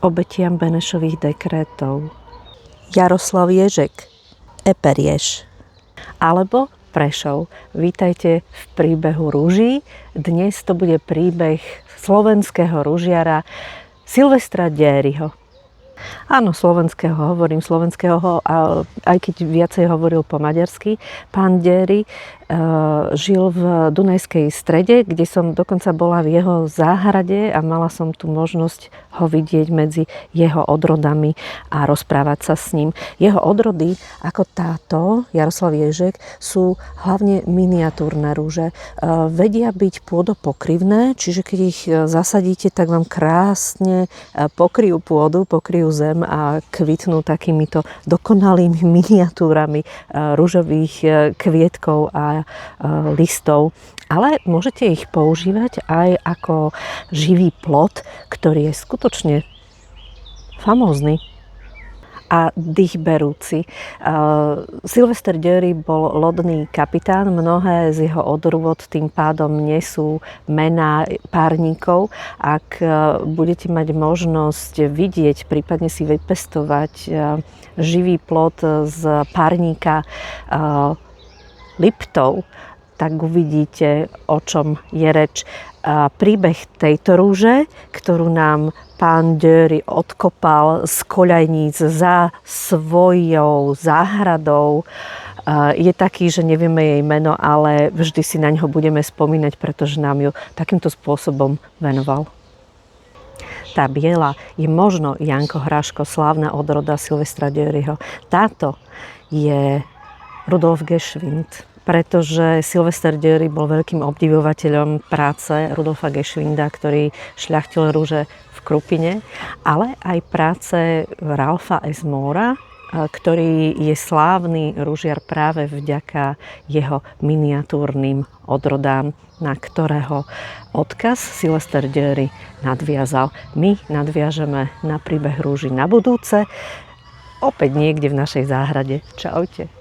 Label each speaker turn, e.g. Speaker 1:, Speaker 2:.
Speaker 1: obetiam Benešových dekrétov. Jaroslav Ježek, Eperješ. Alebo Prešov. Vítajte v príbehu rúží. Dnes to bude príbeh slovenského ružiara Silvestra Déryho. Áno, hovorím slovenského, aj keď viacej hovoril po maďarsky. Pán Déry žil v Dunajskej Strede, kde som dokonca bola v jeho záhrade a mala som tu možnosť ho vidieť medzi jeho odrodami a rozprávať sa s ním. Jeho odrody, ako táto, Jaroslav Ježek, sú hlavne miniatúrne rúže. Vedia byť pôdopokryvné, čiže keď ich zasadíte, tak vám krásne pokryjú pôdu, pokryjú zem a kvitnú takýmito dokonalými miniatúrami ružových kvietkov a listov. Ale môžete ich používať aj ako živý plod, ktorý je skutočne famózny a dýchberúci. Silvester Déry bol lodný kapitán, mnohé z jeho odrôd tým pádom nesú mená párnikov. Ak budete mať možnosť vidieť, prípadne si vypestovať živý plod z párnika Liptov, tak uvidíte, o čom je reč. Príbeh tejto rúže, ktorú nám pán Déry odkopal z koľajníc za svojou záhradou, je taký, že nevieme jej meno, ale vždy si na ňo budeme spomínať, pretože nám ju takýmto spôsobom venoval. Tá biela je možno Janko Hraško, slávna odroda Silvestra Déryho. Táto je Rudolf Geschwind, pretože Silvester Déry bol veľkým obdivovateľom práce Rudolfa Geschwinda, ktorý šľachtil rúže v Krupine, ale aj práce Ralfa S. Moora, ktorý je slávny ružiar práve vďaka jeho miniatúrnym odrodám, na ktorého odkaz Silvester Déry nadviazal. My nadviažeme na príbeh rúží na budúce, opäť niekde v našej záhrade. Čaute.